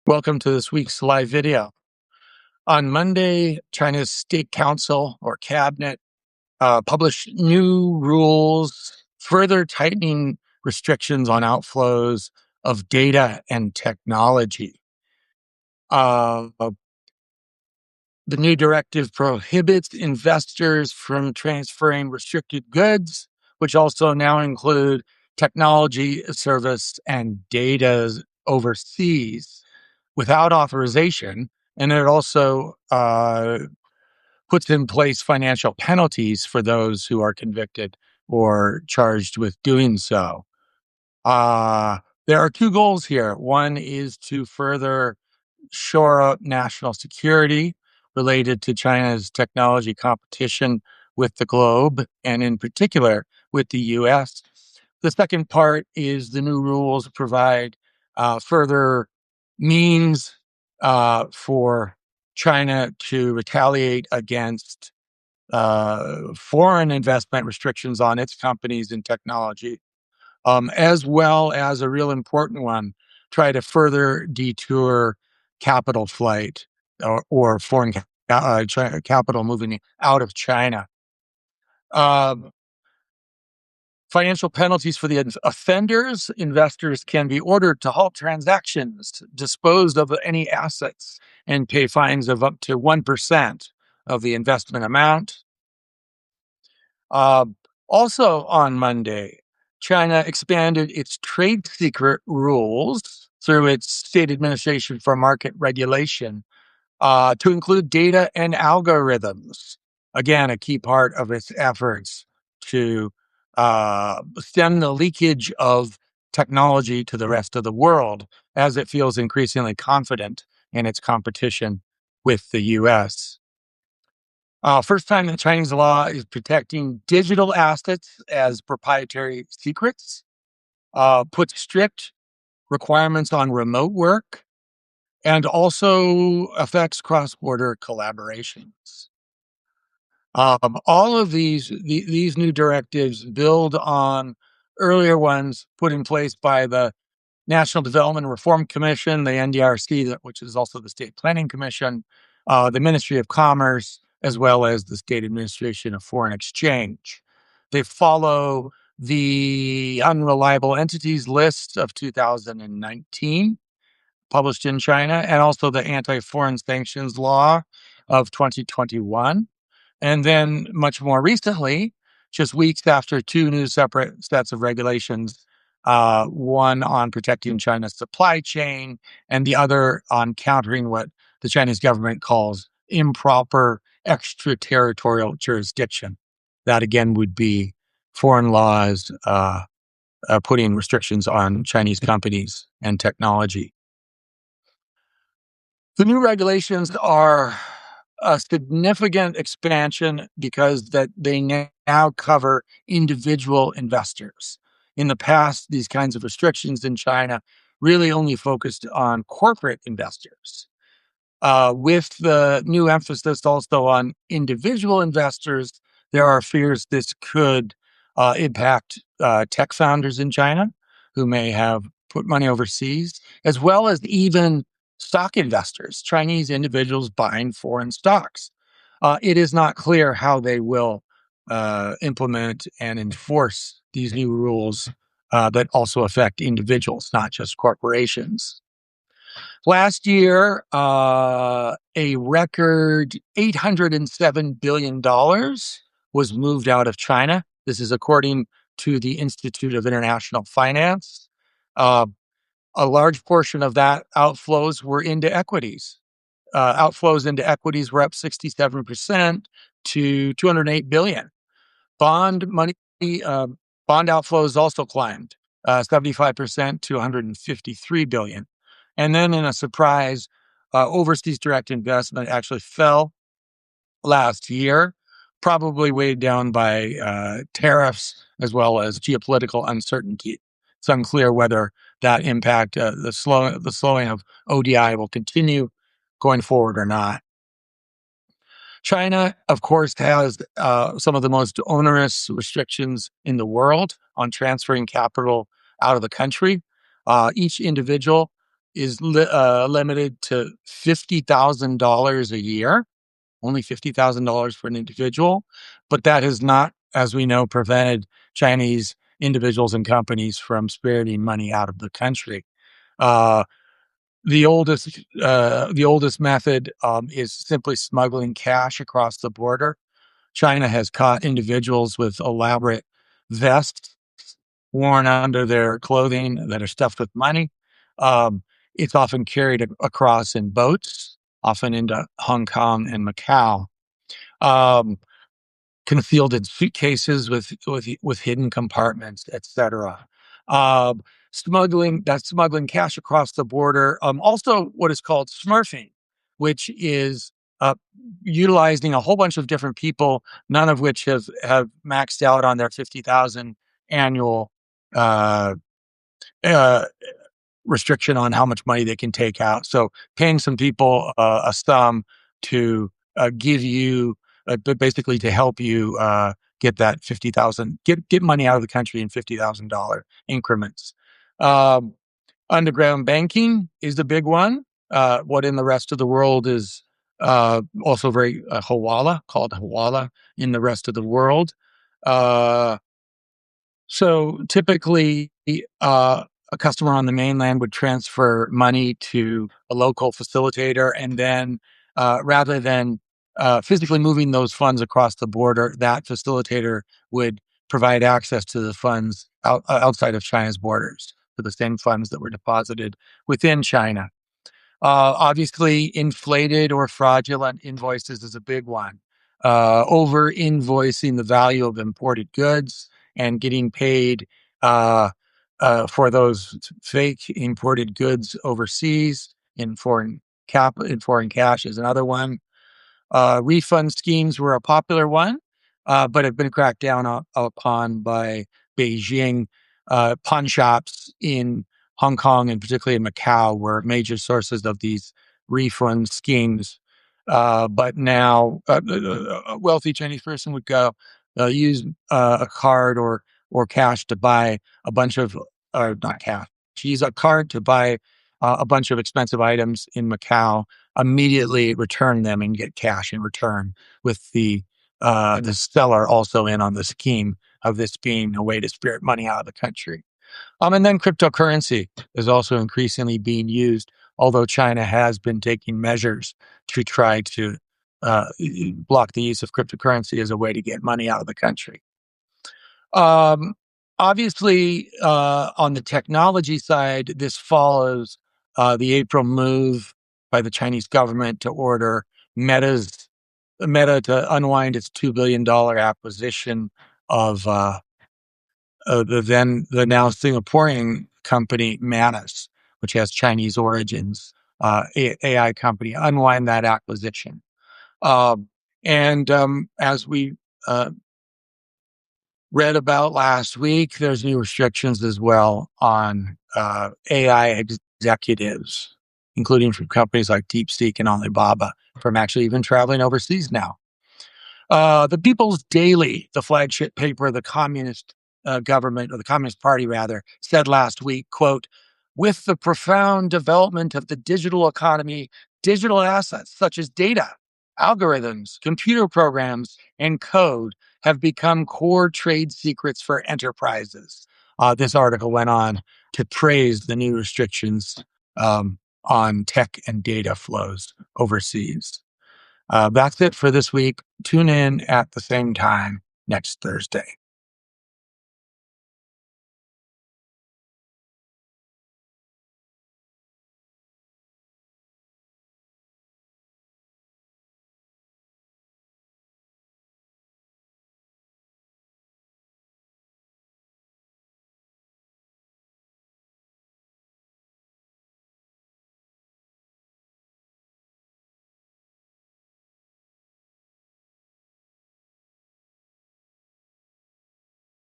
Welcome to this week's live video. On Monday, China's State Council or Cabinet published new rules, further tightening restrictions on outflows of data and technology. The new directive prohibits investors from transferring restricted goods, which also now include technology, service, and data overseas without authorization. And it also puts in place financial penalties for those who are convicted or charged with doing so. There are two goals here. One is to further shore up national security related to China's technology competition with the globe, and in particular with the US. The second part is the new rules provide further means for China to retaliate against foreign investment restrictions on its companies in technology, as well as a real important one, try to detour capital flight or foreign capital moving out of China. Financial penalties for the offenders. Investors can be ordered to halt transactions, dispose of any assets, and pay fines of up to 1% of the investment amount. Also on Monday, China expanded its trade secret rules through its State Administration for Market Regulation to include data and algorithms. Again, a key part of its efforts to stem the leakage of technology to the rest of the world as it feels increasingly confident in its competition with the US. First time that Chinese law is protecting digital assets as proprietary secrets, puts strict requirements on remote work, and also affects cross-border collaborations. All of these new directives build on earlier ones put in place by the National Development and Reform Commission, the NDRC, which is also the State Planning Commission, the Ministry of Commerce, as well as the State Administration of Foreign Exchange. They follow the Unreliable Entities List of 2019, published in China, and also the Anti-Foreign Sanctions Law of 2021. And then much more recently, just weeks after two new separate sets of regulations, one on protecting China's supply chain and the other on countering what the Chinese government calls improper extraterritorial jurisdiction. That again would be foreign laws putting restrictions on Chinese companies and technology. The new regulations are a significant expansion because that they now cover individual investors. In the past, these kinds of restrictions in China really only focused on corporate investors. With the new emphasis also on individual investors, there are fears this could impact tech founders in China who may have put money overseas, as well as even stock investors, Chinese individuals buying foreign stocks. It is not clear how they will implement and enforce these new rules that also affect individuals, not just corporations. Last year, a record $807 billion was moved out of China. This is according to the Institute of International Finance. A large portion of that outflows were into equities. Outflows into equities were up 67% to $208 billion. Bond outflows also climbed 75% to $153 billion. And then in a surprise, overseas direct investment actually fell last year, probably weighed down by tariffs as well as geopolitical uncertainty. It's unclear whether that impact, the slowing of ODI will continue going forward or not. China, of course, has some of the most onerous restrictions in the world on transferring capital out of the country. Each individual is limited to $50,000 a year, only $50,000 for an individual. But that has not, as we know, prevented Chinese individuals and companies from spiriting money out of the country. Uh, the oldest method is simply smuggling cash across the border. China has caught individuals with elaborate vests worn under their clothing that are stuffed with money. Um, it's often carried across in boats, often into Hong Kong and Macau. Um, Concealed in suitcases with hidden compartments, etc. Um, smuggling cash across the border. Also, what is called smurfing, which is uh, utilizing a whole bunch of different people, none of which have maxed out on their 50,000 annual uh, uh, restriction on how much money they can take out. So paying some people a sum to give you, basically to help you get that 50,000, get money out of the country in $50,000 increments. Um, Underground banking is the big one. What in the rest of the world is also very Hawala, called Hawala in the rest of the world. Uh, so typically, a customer on the mainland would transfer money to a local facilitator, and then rather than physically moving those funds across the border, that facilitator would provide access to the funds outside of China's borders, to the same funds that were deposited within China. Obviously, inflated or fraudulent invoices is a big one. Over invoicing the value of imported goods and getting paid for those fake imported goods overseas in foreign cash is another one. Refund schemes were a popular one, but have been cracked down upon by Beijing. Pawn shops in Hong Kong and particularly in Macau were major sources of these refund schemes. But now a wealthy Chinese person would go use a card or cash to buy a bunch of, or not cash, use a card to buy a bunch of expensive items in Macau, immediately return them and get cash in return, with the seller also in on the scheme of this being a way to spirit money out of the country. And then cryptocurrency is also increasingly being used, although China has been taking measures to try to uh, block the use of cryptocurrency as a way to get money out of the country. Um, Obviously, on the technology side, this follows the April move by the Chinese government to order Meta to unwind its $2 billion acquisition of the now Singaporean company Manus, which has Chinese origins, AI company, unwind that acquisition. And as we uh, read about last week, there's new restrictions as well on AI executives, including from companies like DeepSeek and Alibaba, from actually even traveling overseas now. The People's Daily, the flagship paper of the communist government, or the Communist Party rather, said last week, quote, with the profound development of the digital economy, digital assets such as data, algorithms, computer programs, and code have become core trade secrets for enterprises. This article went on to praise the new restrictions on tech and data flows overseas. That's it for this week. Tune in at the same time next Thursday.